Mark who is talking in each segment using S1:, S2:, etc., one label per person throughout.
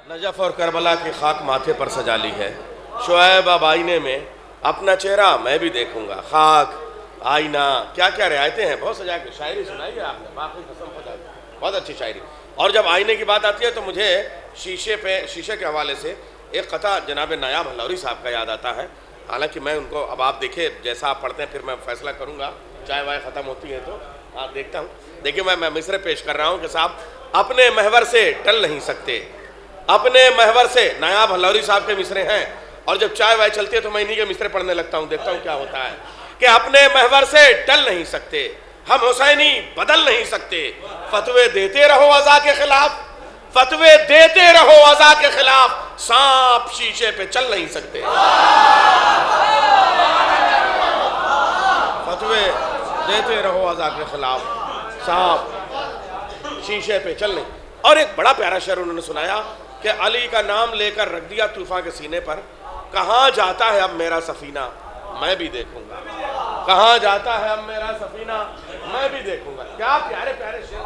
S1: Najaf और Karbala की खाक माथे पर सजा ली है। शुएब अब आईने में अपना चेहरा मैं भी देखूंगा। खाक, आईना, क्या क्या रियायतें हैं, बहुत सजा के शायरी सुनाई है आपने, बाकी कसम खुदा की, बहुत अच्छी शायरी। और जब आईने की बात आती है तो मुझे शीशे के हवाले से एक कथा जनाब नायाब हलौरी साहब का याद आता है। हालांकि मैं उनको, अब आप देखिए जैसा आप पढ़ते हैं फिर मैं फैसला करूँगा, चाय वाय ख़त्म होती है तो आप देखता हूँ। देखिए मैं मिसरे पेश कर रहा हूँ कि साहब अपने महवर से टल नहीं सकते, अपने महवर से। नायाब हलौरी साहब के मिसरे हैं और जब चाय वाय चलती है तो मैं इन्हीं के मिसरे पढ़ने लगता हूँ, देखता हूँ क्या होता है कि अपने महवर से टल नहीं सकते, हम हुसैनी बदल नहीं सकते, फतवे देते रहो अज़ा के खिलाफ, फतवे देते रहो अज़ा के खिलाफ, सांप शीशे पे चल नहीं सकते, फतवे देते रहो अज़ा के खिलाफ, सांप शीशे पे चल नहीं। और एक बड़ा प्यारा शेर उन्होंने सुनाया कि अली का नाम लेकर रख दिया तूफान के सीने पर, कहाँ जाता है अब मेरा सफीना मैं भी देखूंगा, कहाँ जाता है अब मेरा सफीना मैं भी देखूंगा। क्या प्यारे प्यारे शेर,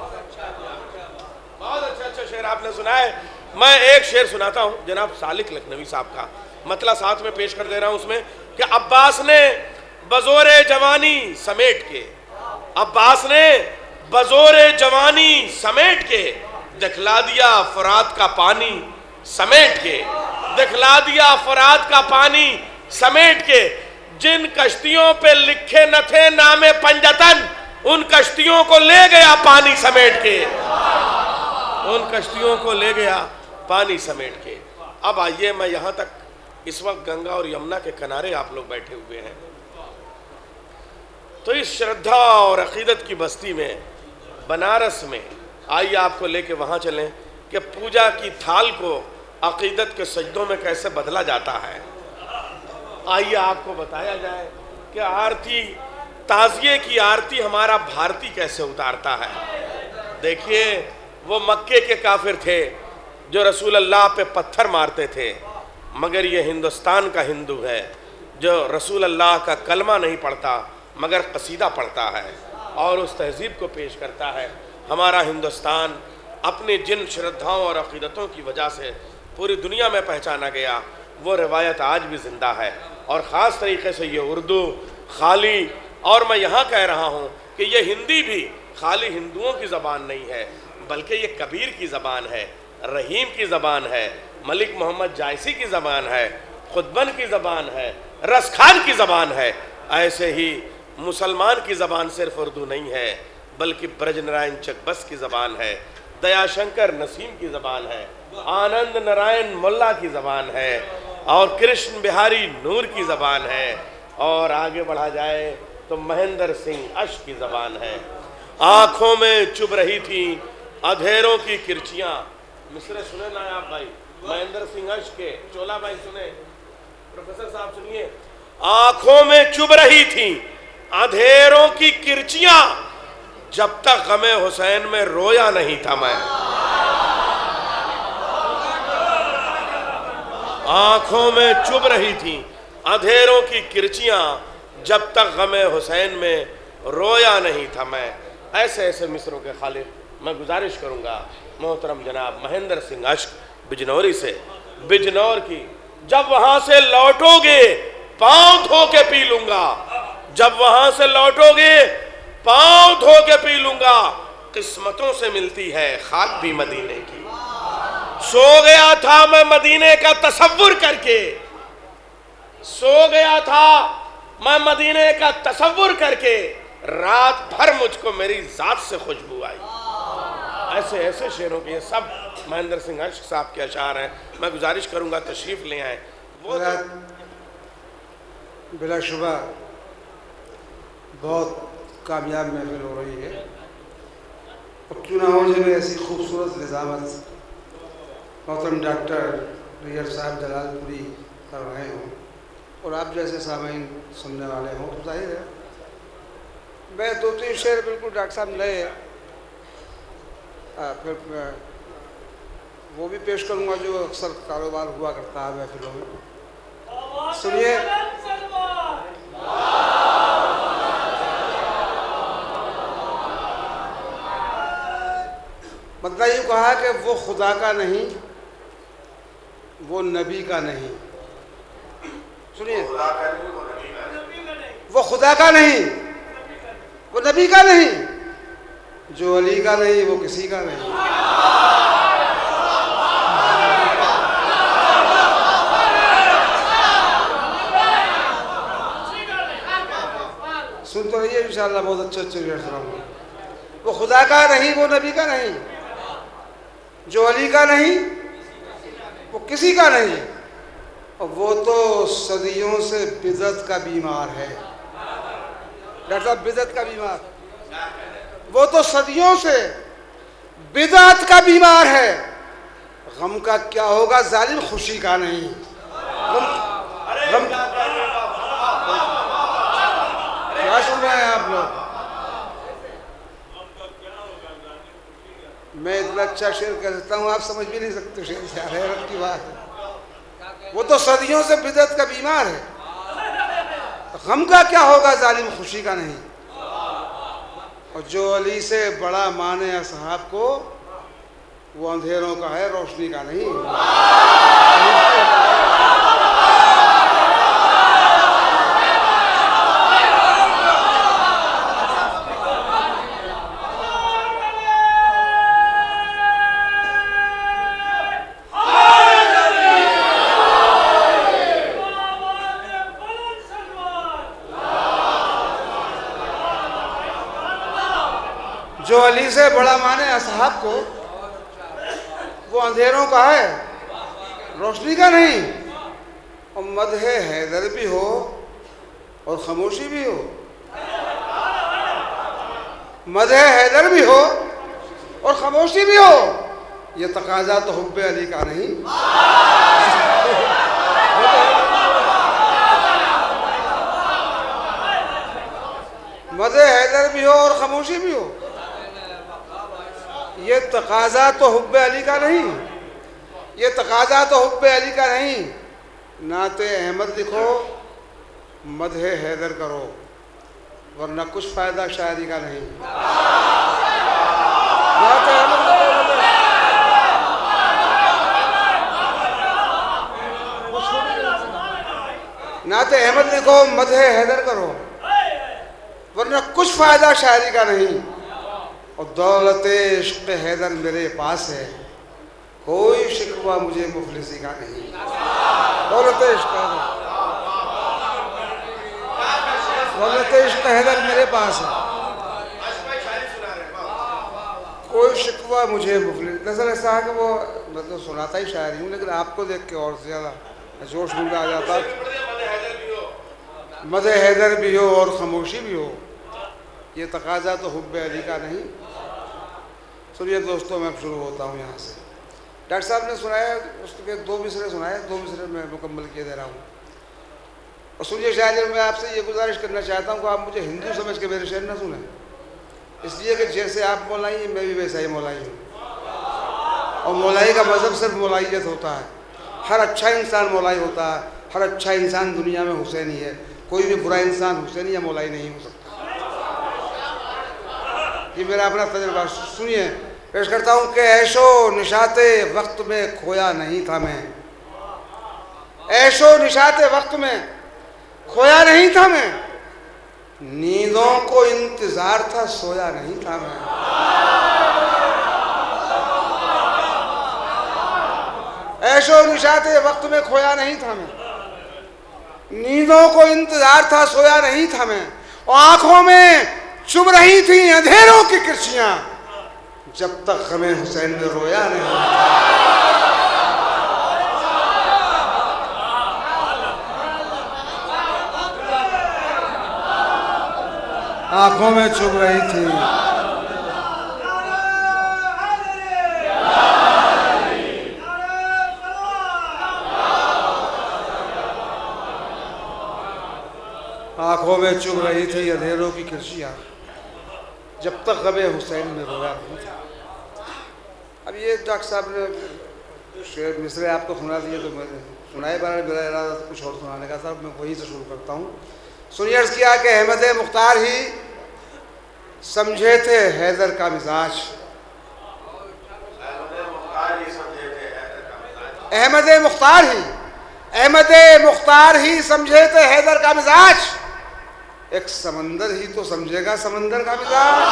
S1: बहुत अच्छा शेर आपने सुना है। मैं एक शेर सुनाता हूँ जनाब सालिक लखनवी साहब का, मतला साथ में पेश कर दे रहा हूँ उसमें कि अब्बास ने बजोरे जवानी समेट के, अब्बास ने बजोरे जवानी समेट के दिखला दिया फरात का पानी समेट के, दिखला दिया फरात का पानी समेट के, जिन कश्तियों पे लिखे न थे नामे पंजतन उन कश्तियों को ले गया पानी समेट के, उन कश्तियों को ले गया पानी समेट के। अब आइए, मैं यहां तक, इस वक्त गंगा और यमुना के किनारे आप लोग बैठे हुए हैं, तो इस श्रद्धा और अकीदत की बस्ती में बनारस में आइए आपको लेके वहां चलें कि पूजा की थाल को अकीदत के सजदों में कैसे बदला जाता है। आइए आपको बताया जाए कि आरती, ताज़िये की आरती हमारा भारती कैसे उतारता है। देखिए वो मक्के के काफिर थे जो रसूल अल्लाह पे पत्थर मारते थे, मगर ये हिंदुस्तान का हिंदू है जो रसूल अल्लाह का कलमा नहीं पढ़ता मगर कसीदा पढ़ता है और उस तहजीब को पेश करता है। हमारा हिंदुस्तान अपनी जिन श्रद्धाओं और अक़ीदतों की वजह से पूरी दुनिया में पहचाना गया, वो रिवायत आज भी ज़िंदा है। और ख़ास तरीके से ये उर्दू खाली, और मैं यहाँ कह रहा हूँ कि ये हिंदी भी खाली हिंदुओं की ज़बान नहीं है, बल्कि ये कबीर की ज़बान है, रहीम की ज़बान है, मलिक मोहम्मद जायसी की ज़बान है, खुदबन की ज़बान है, रसखान की ज़बान है। ऐसे ही मुसलमान की ज़बान सिर्फ उर्दू नहीं है बल्कि ब्रज नारायण चकबस की ज़बान है, दयाशंकर नसीम की ज़बान है, आनंद नारायण मुल्ला की ज़बान है और कृष्ण बिहारी नूर की ज़बान है, और आगे बढ़ा जाए तो महेंद्र सिंह अश्क की ज़बान है। आँखों में चुभ रही थी अंधेरों की किरचियाँ, मिसरे सुने ना आप भाई, महेंद्र सिंह अश्क के, चोला भाई सुने, प्रोफेसर साहब सुनिए। आँखों में चुभ रही थी अंधेरों की किरचियाँ, जब तक गमे हुसैन में रोया नहीं था मैं। आंखों में चुभ रही थी अंधेरों की किरचियाँ, जब तक गमे हुसैन में रोया नहीं था मैं। ऐसे ऐसे मिसरों के खालिक मैं गुजारिश करूँगा मोहतरम जनाब महेंद्र सिंह अश्क बिजनौरी से, बिजनौर की, जब वहाँ से लौटोगे पाँव धो के पी लूँगा, जब वहाँ से लौटोगे पाँव धो के पी लूँगा, किस्मतों से मिलती है खाक भी मदीने की। सो गया था मैं मदीने का तसव्वुर करके, सो गया था मैं मदीने का तसव्वुर करके, रात भर मुझको मेरी जात से खुशबू आई। ऐसे ऐसे शेरों के, ये सब महेंद्र सिंह अश्क साहब के अशार हैं। मैं गुजारिश करूंगा तशरीफ ले आए। वो
S2: बिलाशुबा बहुत कामयाब महफिल हो रही है और चुनाव में ऐसी खूबसूरत निज़ामत मोहतरम डॉक्टर रियर साहब जलालपुरी कर रहे हों और आप जैसे सामीन सुनने वाले हों तो जाहिर है मैं दो तीन शेर बिल्कुल डॉक्टर साहब नए फिर वो भी पेश करूँगा जो अक्सर कारोबार हुआ करता है महफिलों में। सुनिए, मतलब यूँ कहा कि वो खुदा का नहीं वो नबी का नहीं। सुनिए, वो खुदा का नहीं, वो नबी का नहीं, जो अली का नहीं वो किसी का नहीं। सुन तो रहिए, इंशाअल्लाह बहुत अच्छे सुनाऊंगा। वो खुदा का नहीं, वो नबी का नहीं, जो अली का नहीं वो किसी का नहीं, और वो तो सदियों से बिदअत का बीमार है। डॉक्टर साहब, बिदअत का बीमार, वो तो सदियों से बिदअत का बीमार है। गम का क्या होगा जालिम, खुशी का नहीं। गम क्या सुन रहे हैं आप लोग? मैं इतना अच्छा शेर कह सकता हूँ, आप समझ भी नहीं सकते शेर से। हैरत की बात है, वो तो सदियों से बिदअत का बीमार है। गम का क्या होगा जालिम, खुशी का नहीं। और जो अली से बड़ा माने असहाब को, वो अंधेरों का है, रोशनी का नहीं। जो अली से बड़ा माने असहाब को, वो अंधेरों का है, रोशनी का नहीं। और मदहे हैदर भी हो और खामोशी भी हो, मदहे हैदर भी हो और खामोशी भी हो, ये तकाजा तो हुब्बे अली का नहीं। मदहे हैदर भी हो और खामोशी भी हो, ये तकाजा तो हुब्बे अली का नहीं, ये तकाजा तो हुब्बे अली का नहीं। नाते अहमद लिखो, मदहे हैदर करो, वरना कुछ फ़ायदा शायरी का नहीं। नाते अहमद नाते अहमद लिखो, मदहे हैदर करो, वरना कुछ फ़ायदा शायरी का नहीं। और दौलत इश्क़ हैदर मेरे पास है, कोई शिकवा मुझे मुफलिसी का नहीं। दौलत इश्क़ हैदर मेरे पास है, कोई शिकवा मुझे मुफलिस। दरअसल ऐसा है कि वो मतलब सुनाता ही शायरी हूँ, लेकिन आपको देख के और ज़्यादा जोश मुझे आ जाता। मदे हैदर भी हो और खामोशी भी हो, ये तकाजा तो हुब्बे अली का नहीं। सुनिए दोस्तों, मैं शुरू होता हूँ यहाँ से। डॉक्टर साहब ने सुनाया, उसके 2 मिसरे सुनाए, 2 मिसरे मैं मुकम्मल किए दे रहा हूँ। और सुनिए शायद मैं आपसे ये गुजारिश करना चाहता हूँ कि आप मुझे हिंदू समझ के मेरे शेर ना सुने, इसलिए कि जैसे आप मौलाई हैं मैं भी वैसा ही मौलाई हूँ। और मौलाई का मज़हब सिर्फ मौलाइयत होता है। हर अच्छा इंसान मौलाई होता है, हर अच्छा इंसान दुनिया में हुसैनी है। कोई भी बुरा इंसान हुसैनी या मौलाई नहीं हो सकता। ये मेरा अपना तजुर्बा। सुनिए, पेश करता हूँ कि ऐशो निशाते वक्त में खोया नहीं था मैं, ऐशो निशाते वक्त में खोया नहीं था मैं, नींदों को इंतजार था सोया नहीं था मैं। ऐशो निशाते वक्त में खोया नहीं था मैं, नींदों को इंतजार था सोया नहीं था मैं। और आंखों में चुभ रही थी अंधेरों की किरचियां, जब तक हमें हुसैन ने रोया नहीं। आंखों में चुभ रही थी आंखों में चुभ रही थी अंधेरों की किरचियां, जब तक गमे हुसैन में रोया नहीं था। अब ये डॉक्टर साहब ने शेर मिसरे आपको सुना दिए, तो मैंने सुनाए बारे मेरा इरादा तो कुछ और सुनाने का था। मैं वहीं से शुरू करता हूँ। सुनिए, अर्ज़ किया कि अहमद मुख्तार ही समझे थे हैदर का मिजाज, अहमद मुख्तार ही समझे थे हैदर का मिजाज, एक समंदर ही तो समझेगा समंदर का मिजाज।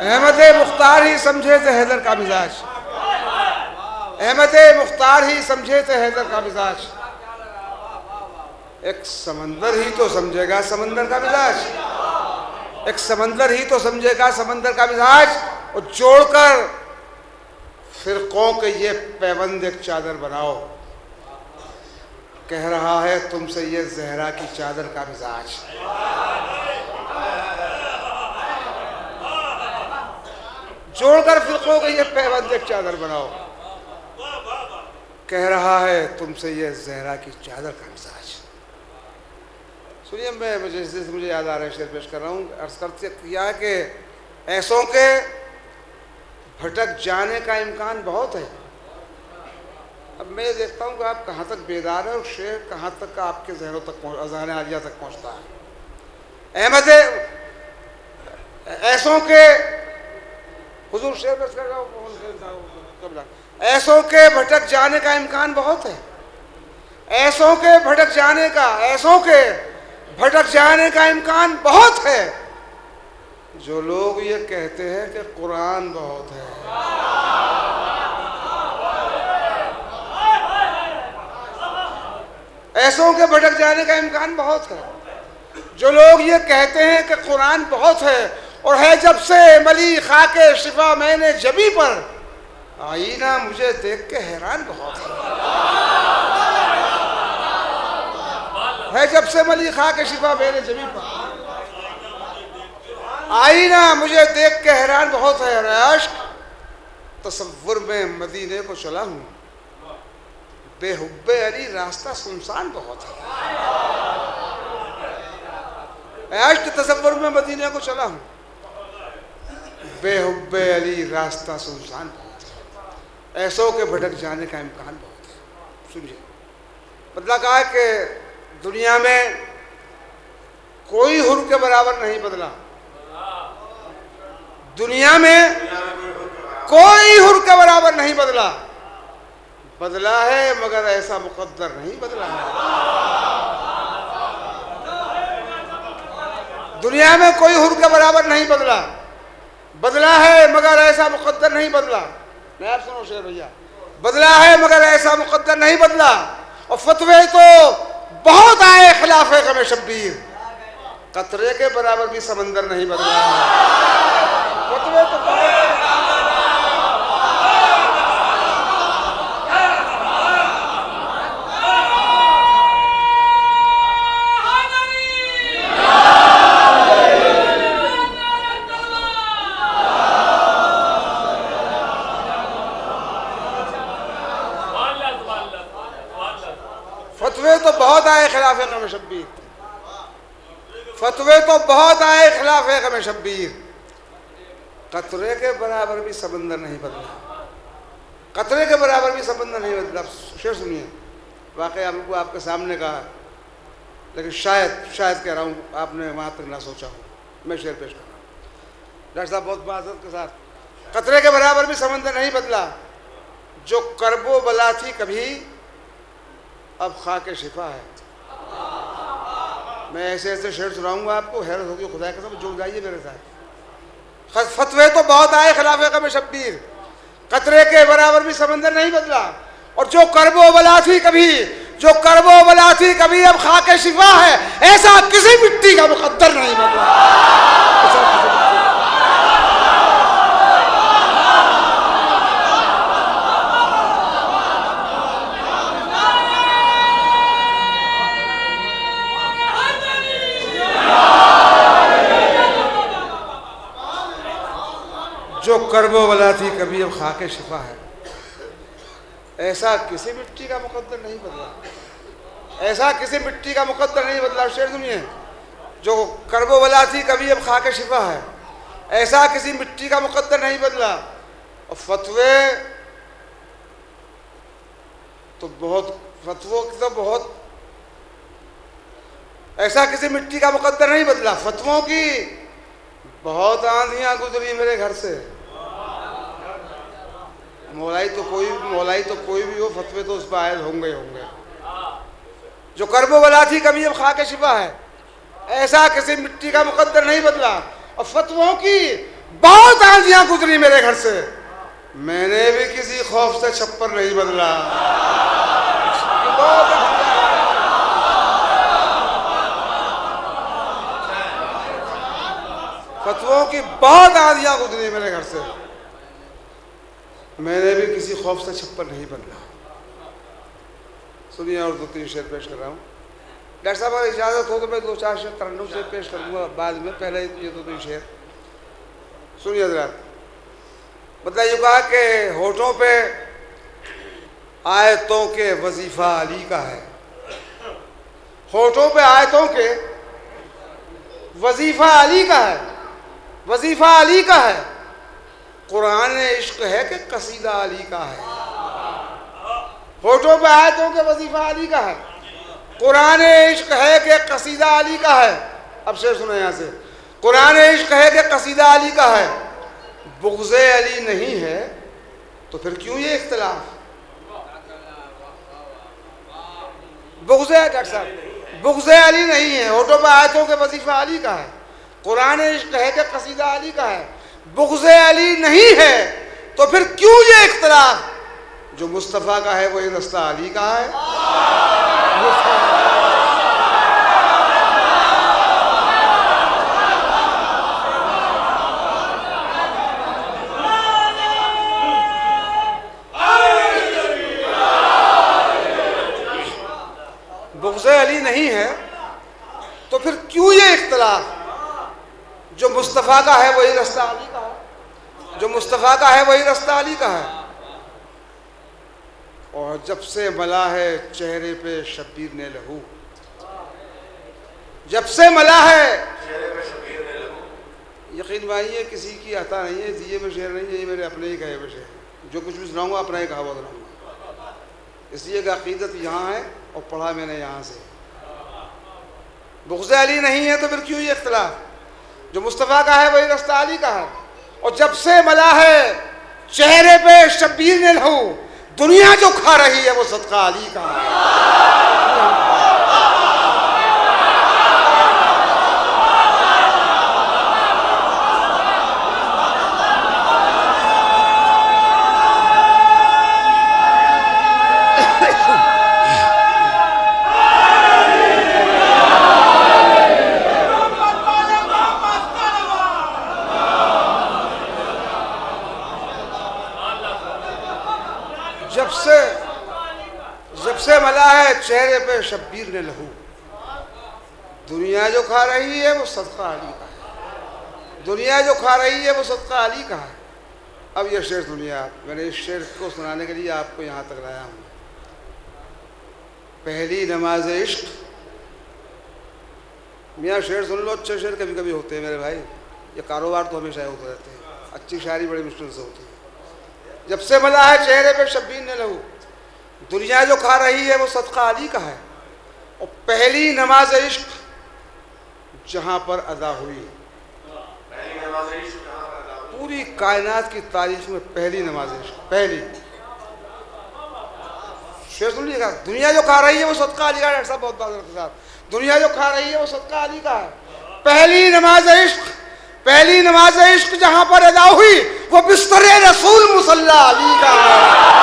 S2: अहमद मुख्तार ही समझे थे हैदर का मिजाज, अहमद मुख्तार ही समझे थे हैदर का मिजाज, एक समंदर ही तो समझेगा समंदर का मिजाज, एक समंदर ही तो समझेगा समंदर का मिजाज। और जोड़कर फिरकों के ये पैबंद एक चादर बनाओ, कह रहा है तुमसे ये जहरा की चादर का मिजाज। जोड़कर फिरकों के ये पैबंद एक चादर बनाओ, कह रहा है तुमसे ये जहरा की चादर का मिजाज। सुनिए, मैं मुझे याद आ रहा है, शेर पेश कर रहा हूँ। अर्ज करते किया है कि ऐसों के भटक जाने का इम्कान बहुत है। अब मैं देखता हूँ कि आप कहाँ तक बेदार है और शेर कहाँ तक आपके जहनों तक अज़ान आलिया तक पहुँचता है। अहमद ऐसों के हुजूर शेर पेश कर रहा हूँ, ऐसों के भटक जाने का इम्कान बहुत है, ऐसों के भटक जाने का, ऐसों के भटक जाने का इम्कान बहुत है। जो लोग ये कहते हैं कि कुरान बहुत है, ऐसों के भटक जाने का इम्कान बहुत है। जो लोग ये कहते हैं कि कुरान बहुत है और है जब से मली खाके शिफा मैंने जबी पर, आईना मुझे देख के हैरान बहुत है जब से मली खाके शिफा मैंने जबी पर, आईना मुझे देख के हैरान बहुत है। अश्क तसव्वुर में मदीने को चला हूँ, बेहुब्बे अली रास्ता सुनसान बहुत है। अश्क तसव्वुर में मदीने को चला हूँ, बेहुब्बे अली रास्ता सुनसान बहुत है। ऐसों के भटक जाने का इम्कान बहुत है। सुनिए, बदला कहा है कि दुनिया में कोई हुर के बराबर नहीं बदला, दुनिया में कोई हुर के बराबर नहीं बदला, बदला है मगर ऐसा मुकद्दर नहीं बदला है। दुनिया में कोई हुर के बराबर नहीं बदला, बदला है मगर ऐसा मुकद्दर नहीं बदला। मैं आप सुनो शेर भैया, बदला है मगर ऐसा मुकद्दर नहीं बदला। और फतवे तो बहुत आए खिलाफे कमे शब्बीर, कतरे के बराबर भी समंदर नहीं बदला। फतवे तो बहुत आए खिलाफे कम शब्बीर, फतवे तो बहुत आए खिलाफे कम शब्बीर, कतरे के बराबर भी समंदर नहीं बदला, कतरे के बराबर भी समंदर नहीं बदला। शेर सुनिए, वाकई आपको आपके सामने कहा, लेकिन शायद कह रहा हूँ आपने वहाँ तक ना सोचा हो। मैं शेर पेश कर रहा हूँ डॉक्टर साहब बहुत माजरत के साथ। कतरे के बराबर भी समंदर नहीं बदला, जो करबो बला थी कभी अब खाके शिफा है। मैं ऐसे ऐसे शेर सुनाऊंगा आपको, हैरत होगी खुदा के साथ, जुड़ जाइए मेरे साथ। फतवे तो बहुत आए खिलाफे कम शब्बीर, कतरे के बराबर भी समंदर नहीं बदला। और जो करबो बला थी कभी, जो करबो बला थी कभी अब खाके शिफा है, ऐसा किसी मिट्टी का मुकद्दर नहीं बदला। जो करबो वाला थी कभी अब खाके शिफा है, ऐसा किसी मिट्टी का मुकद्दर नहीं बदला, ऐसा किसी मिट्टी का मुकद्दर नहीं बदला। शेर सुनिए, जो करबो वाला थी कभी अब खाके शिफा है, ऐसा किसी मिट्टी का मुकद्दर नहीं बदला। और फतवे तो बहुत, फतवों की तो बहुत ऐसा किसी मिट्टी का मुकद्दर नहीं बदला। फतवों की बहुत आंधियां गुजरी मेरे घर से। मौलाई तो कोई भी हो, फतवे तो उस पर आयल होंगे होंगे। जो कर्बो बला थी कभी अब खा के शिफा है। ऐसा किसी मिट्टी का मुकद्दर नहीं बदला। और फतवों की बहुत आंधियां गुजरी मेरे घर से, मैंने भी किसी खौफ से छप्पर नहीं बदला। फतवों की बहुत आंधियां गुजरी मेरे घर से, मैंने भी किसी खौफ से छप्पर नहीं बदला। सुनिए और 2-3 शेर पेश कर रहा हूँ। डॉक्टर साहब अगर इजाज़त हो तो मैं 2-4 शेर तरन्नुम से पेश कर दूँगा बाद में, पहले ये 2-3 शेर सुनिए हज़रात। मतलब ये कहा कि होठों पे आयतों के वजीफ़ा अली का है। होठों पे आयतों के वजीफ़ा अली का है, वजीफ़ा अली का है। कुरान इश्क है कि कसीदा अली का है। होठों पे आयतों के वजीफ़ा अली का है, कुरान इश्क है कि कसीदा अली का है। अब शेर सुनो यहाँ से। कुरान इश्क है कि कसीदा अली का है, बुग़्ज़े अली नहीं है तो फिर क्यों ये इख्तिलाफ। बुग़्ज़े डॉक्टर साहब बुग़्ज़े अली नहीं है, होठों पे आयतों के वजीफ़ा अली का है, कुरान इश्क है कि कसीदा अली का है, बुग़्ज़े अली नहीं है तो फिर क्यों ये इख्तिलाफ। जो मुस्तफ़ा का है वही रास्ता अली का है। बुग़्ज़े अली नहीं है तो फिर क्यों ये इख्तिलाफ। जो मुस्तफ़ा का है वही रास्ता अली का है, जो मुस्तफ़ा का है वही रास्ता अली का है। और जब से मला है चेहरे पे शब्बीर ने लहू, जब से मला है यकीन मानिए किसी की आता नहीं है, दिए में शेर नहीं है, ये मेरे अपने ही कहे हुए शेर। जो कुछ भी सुनाऊंगा अपना ही कहा हुआ सुनाऊंगा, इसलिए कि अक़ीदत यहाँ है और पढ़ा मैंने यहाँ से। बुग़्ज़े अली नहीं है तो फिर क्यों ये इख्तिलाफ। जो मुस्तफ़ा का है वही रास्ता अली का है। और जब से मला है चेहरे पे शब्बीर ने लहू, दुनिया जो खा रही है वो सदका अली का है। जब से मला है चेहरे पे शब्बीर ने लहू, दुनिया जो खा रही है वो सदका अली का है। दुनिया जो खा रही है वो सदका अली का है। अब ये शेर सुनिए आप। मैंने इस शेर को सुनाने के लिए आपको यहाँ तक लाया हूँ। पहली नमाज इश्क। मियाँ शेर सुन लो, अच्छे शेर कभी कभी होते हैं मेरे भाई। ये कारोबार तो हमेशा होते रहते हैं, अच्छी शायरी बड़ी मुश्किल से होती है। जब से मला है चेहरे पे शब्बीर ने लहू, दुनिया जो खा रही है वो सदका अली का है। और पहली नमाज इश्क जहाँ पर अदा हुई, पूरी कायनात की तारीख में पहली नमाज इश्क, पहली। शेर सुन लीजिएगा। दुनिया जो खा रही है वो सदका अली का है। ऐसा बहुत बात के साथ दुनिया जो खा रही है वो सदका अली का है। पहली नमाज इश्क, पहली नमाज इश्क जहाँ पर अदा हुई वो बिस्तरे रसूल मुसल्ला अली का है।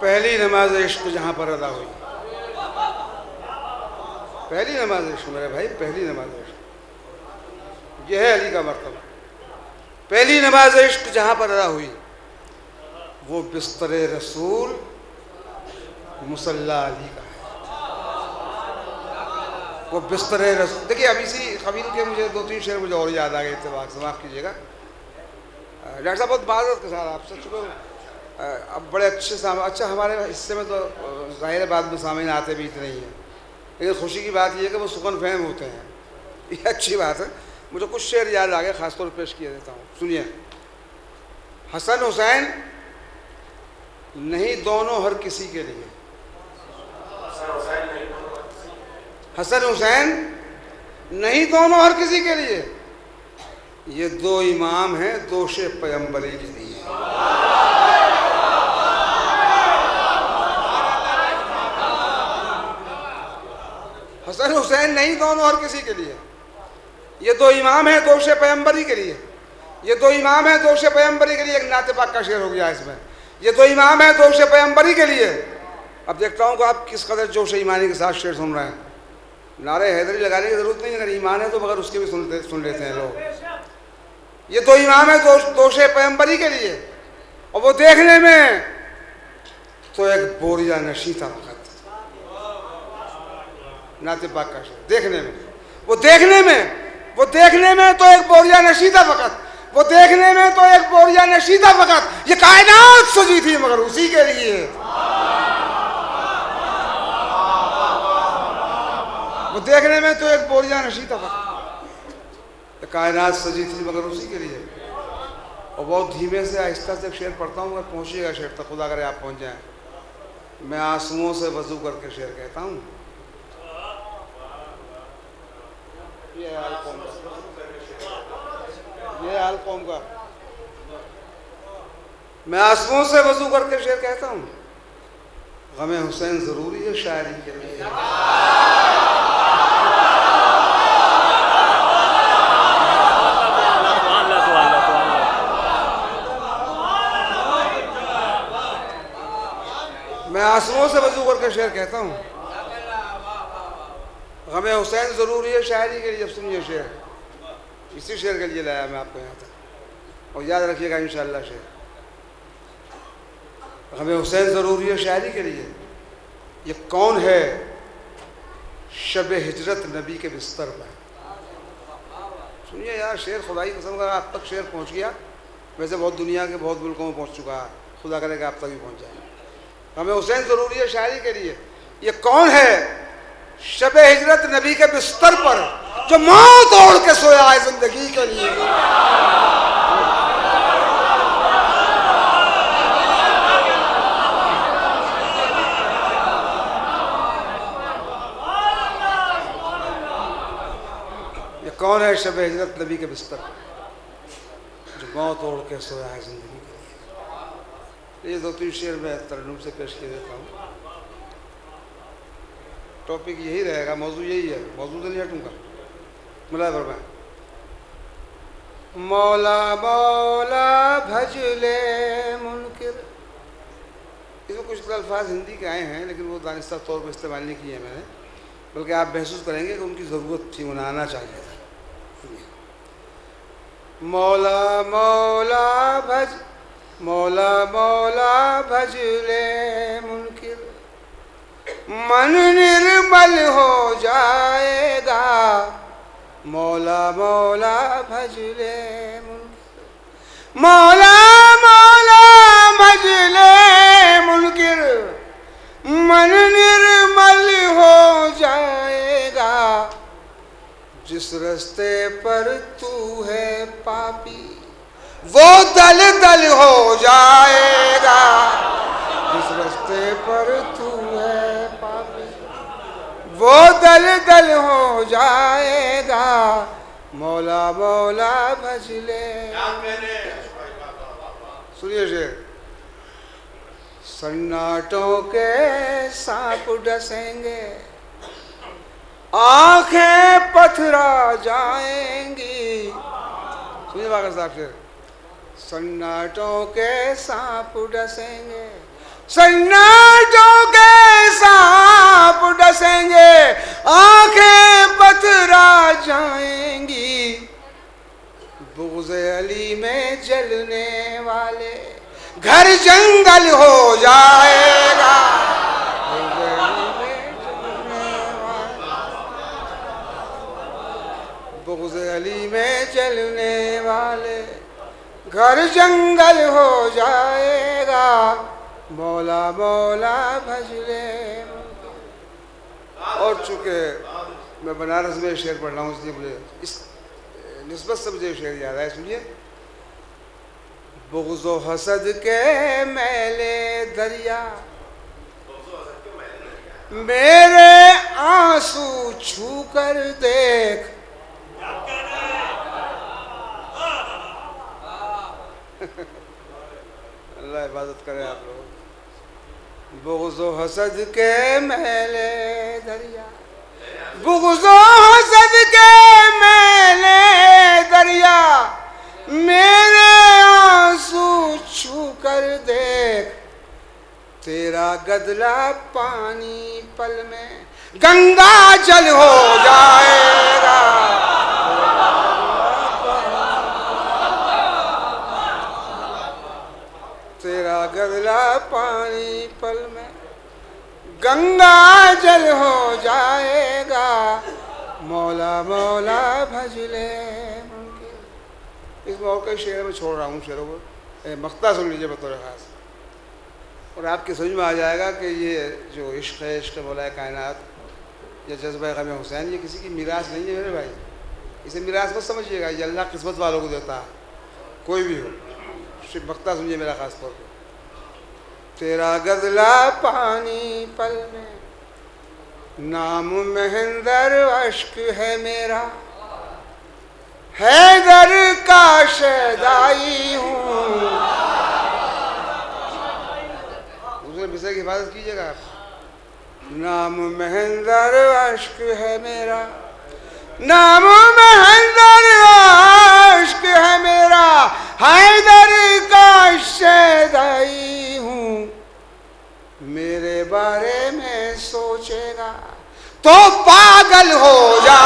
S2: पहली नमाज इश्क जहाँ पर अदा हुई, पहली नमाज इश्क मेरे भाई, पहली नमाज इश्क। यह है अली का मर्तबा। पहली नमाज इश्क जहाँ पर अदा हुई वो बिस्तरे रसूल मुसल्ला अली का है। वो बिस्तरे रसूल। देखिए अब इसी कबील के मुझे 2-3 शेर मुझे और याद आ गए, इत्तेफाक से माफ़ कीजिएगा डॉक्टर साहब, बहुत माजरत के साथ आपसे। चुके अब बड़े अच्छे अच्छा हमारे हिस्से में तो ज़ाहिर बात में सामीन आते भी इतने ही हैं, लेकिन खुशी की बात यह है कि वो सुकन फहम होते हैं, ये अच्छी बात है। मुझे कुछ शेर याद आ गए, ख़ासतौर पर पेश किया देता हूँ, सुनिए। हसन हुसैन नहीं दोनों हर किसी के लिए, हसन हुसैन नहीं दोनों हर किसी के लिए, ये दो इमाम हैं दोषे पैगंबरी के लिए। हसन हुसैन नहीं दोनों हर किसी के लिए, ये दो इमाम हैं दोषे पैगंबरी के लिए, ये दो इमाम हैं दोषे पैगंबरी के लिए। एक नाते पाक का शेर हो गया इसमें, ये दो इमाम हैं दोषे पैगंबरी के लिए। अब देखता हूँ कि आप किस कदर जोश ईमानी के साथ शेर सुन रहे हैं। नारे हैदरी लगाने की जरूरत नहीं, अगर ईमान है तो मगर उसके भी सुन लेते हैं लोग। ये दो इमाम है दोषे पैगंबरी के लिए, और वो देखने में तो एक बोरिया नशी था वक़्त, नाते पाक का शेर, देखने में वो देखने में तो एक बोरिया नशी था वक़्त, वो देखने में तो एक बोरिया नशी था वक़्त, ये कायनात सजी थी मगर उसी के लिए। वो देखने में तो एक बोरिया नशी था वक़्त, कायनात सजी थी मगर उसी के लिए। और बहुत धीमे से आहिस्ता से शेर पढ़ता हूँ, अगर पहुँचिएगा शेर तक, खुदा करे आप पहुँच जाएँ। मैं आंसुओं से वजू करके शेर कहता हूँ, ये हाल कौम का, मैं आंसुओं से वजू करके शेर कहता हूँ, गमे हुसैन ज़रूरी है शायरी के लिए। मैं आंसुओं से वजू करके शेर कहता हूँ, गमे हुसैन ज़रूरी है शायरी के लिए। जब सुनिए शेर, इसी शेर के लिए लाया मैं आपको यहाँ तक, और याद रखिएगा इंशाअल्लाह शेर। गमे हुसैन ज़रूरी है शायरी के लिए, ये कौन है शब हिजरत नबी के बिस्तर पर। सुनिए यार शेर, खुदाई कसम अगर आप तक शेर पहुँच गया, वैसे बहुत दुनिया के बहुत मुल्कों में पहुँच चुका है, खुदा करेगा आप तक भी पहुँच जाए। हमें हुसैन ज़रूरी है शायरी के लिए, ये कौन है शब हिजरत नबी के बिस्तर पर जो मौत ओढ़ के सोया है जिंदगी के लिए। ये कौन है शब हिजरत नबी के बिस्तर पर जो मौत ओढ़ के सोया है जिंदगी के लिए। ये दो तीन शेर में तरन्नुम से पेश किए देता हूँ। टॉपिक यही रहेगा, मौजू यही है, मौजू से नहीं हटूंगा। मुला फरमाए, मौला मौला भजले मुनकिर। इसमें कुछ अल्फाज हिंदी के आए हैं, लेकिन वो दानिस्ता तौर पर इस्तेमाल नहीं किए मैंने, बल्कि आप महसूस करेंगे कि उनकी ज़रूरत थी, उन्हें आना चाहिए था। मौला मौला भज, मौला मौला भजले मुनकिर, मन निर्मल हो जाएगा। मौला मौला भजले मुनकिर, मौला मौला भजले मुनकिर, मन निर्मल हो जाएगा। जिस रास्ते पर तू है पापी वो दल दल हो जाएगा। जिस रास्ते पर तू है पापी वो दल दल हो जाएगा। मौला मौला भजले। सुनिए शेर, सन्नाटों के सांप डसेंगे, आंखें पथरा जाएंगी। सुनिए बाकर साहब शेर, सन्नाटों के सांप डसेंगे, सन्नाटों के सांप डसेंगे, आंखें पथरा जाएंगी। बुग़्ज़ अली में जलने वाले घर जंगल हो जाएगा। बुग़्ज़ अली में जलने वाले घर जंगल हो जाएगा, मौला मौला भज ले। और चूँकि मैं बनारस में शेर पढ़ रहा हूँ, इसलिए मुझे इस निस्बत से मुझे शेर याद है, सुनिए। बुग़्ज़ व हसद के मैले दरिया, मेरे आंसू छू कर देख। अल्लाह इबादत करे आप लोग। बुग़्ज़ व हसद के मैले दरिया, बुग़्ज़ व हसद के मैले दरिया, मेरे आंसू छू कर देख। तेरा गदला पानी पल में गंगा जल हो जाएगा। तेरा गदला पानी पल में गंगा जल हो जाएगा, मौला मौला भज ले। इस मौके शेर में छोड़ रहा हूँ शेरों को, मख्ता सुन लीजिए बतौर ख़ास, और आपकी समझ में आ जाएगा कि ये जो इश्क़ है, इश्क़ मौला कायनात या जज्बा ग़म हुसैन, ये किसी की मीरास नहीं है मेरे भाई। इसे मीरास मत समझिएगा, ये अल्लाह किस्मत वालों को देता है, कोई भी हो। सिर्फ मख्ता सुनिए मेरा ख़ास तौर पर। तेरा गदला पानी पल में, नाम महेंद्र अश्क है मेरा, हैदर का शहदाई हूँ। दूसरे विषय की हिफाजत कीजिएगा आप। नाम महेंद्र अश्क है मेरा, नाम महेंद्र अश्क है मेरा, हैदर का शहदाई हूँ। मेरे बारे में सोचेगा तो पागल हो जा